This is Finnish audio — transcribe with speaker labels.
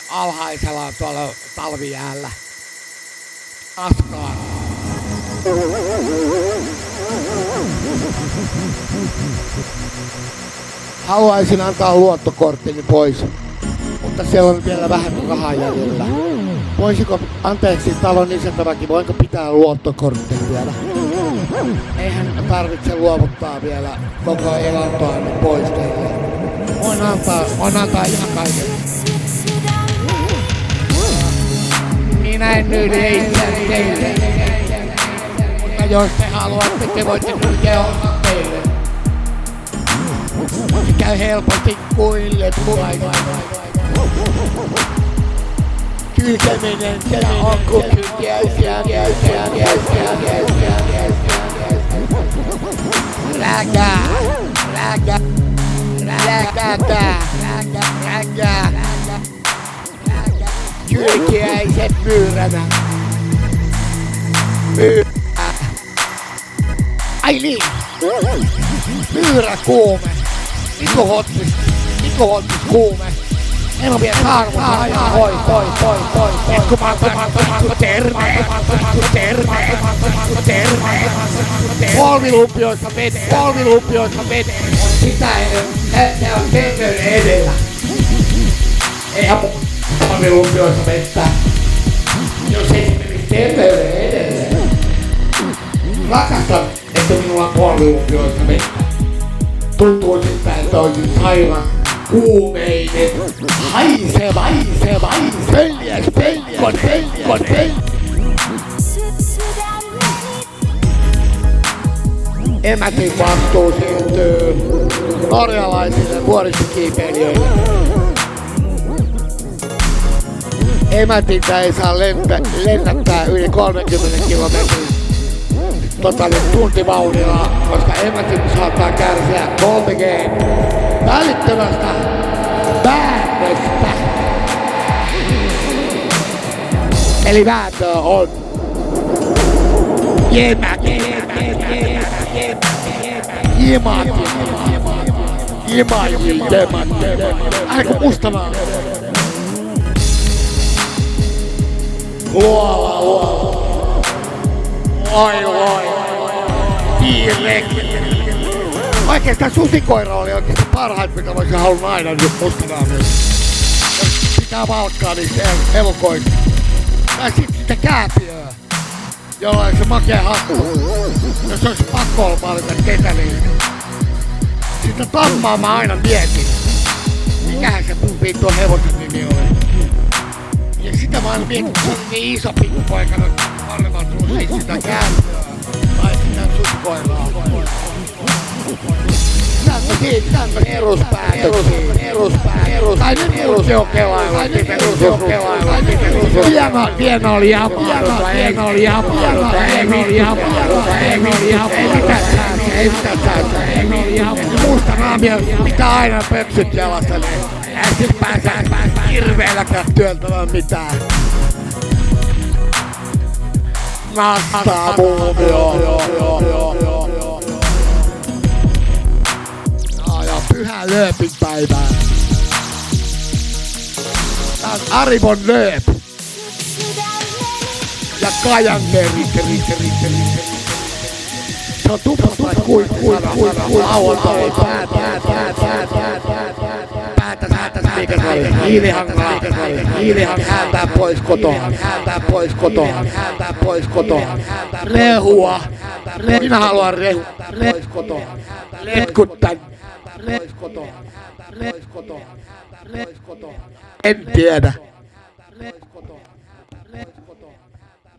Speaker 1: alhaisella tuolla talvijäällä. Askaan. Haluaisin antaa luottokorttini pois, mutta siellä on vielä vähän rahaa jäljellä. Voisiko, anteeksi talon isäntäväki, voinko pitää luottokorttia vielä? Eihän tarvitse luovuttaa vielä koko elantoa pois teille. Voin antaa ihan kaiken. Minä en nyydi itseäni teille. Mutta jos te haluatte, te voitte nyydiä olla teille. Se käy helposti kuin letkuaika. Kylkeminen on kuin kylkiäisiä. Räkää. Kylkiäiset myyränä. Ai niin! Myyrä kuume. Niko hottis kuume. En oo vielä saanut, mutta ajaa hoi. Kun mä oon terve. Polvilumpioissa vettä. Sitä ne on terveyden edellä. Eihän polvilumpioissa vettä. Jos ei menisi terveyden edellä. Rakastan, että minulla on polvilumpioissa vettä. Tuntuu siltä, että olisin sairaan. Kuumeinen, haiseva, pölliäs, Emätin vastuu siirtyy norjalaisille vuoristokiipeilijöille. Emätintä ei saa lennättää yli 30 kilometrin tuntivauhdilla, koska emätin saattaa kärsiä 3G välittömästä väännöstä. Eli vääntö on aika mustavaa. Luola. Oi. Piirrekki. Oikeastaan susikoira oli oikeastaan parhaat, mitä voisin halunnut aina nyt mustanaan myös. Jos pitää valkkaa niistä elukoista. Tai sit sitä kääpiöä, jolla on se makea hakku. Jos olisi pakko valita ketä, niin sitä tammaa mä aina mietin. Mikähän se mun vittu hevosen nimi oli. Ja sitä mä aina mietin, kun se oli niin iso pikkupoikana, että varmaan tulisi sitä kääpiöä. Tai sitä susikoiraa. Peruspää. Tai nyt perusio kelailla. Pieno oli jamaaruta. Ei mitään säätä. Musta naamia pitää aina pöksyt jalasta. Äsken pääsään hirveelläkään työltämään mitään. Nastaa muumio. Pyhä lööpin päivää. Tää on Arivon lööp. Ja Kajankeri. Se on tuplat kuin lauantai päätä mikä se oli? Hiilihanga häätää pois kotoa. Rehua. Minä haluan rehua pois kotoa. Letkut tän. Pois kotoa. En tiedä.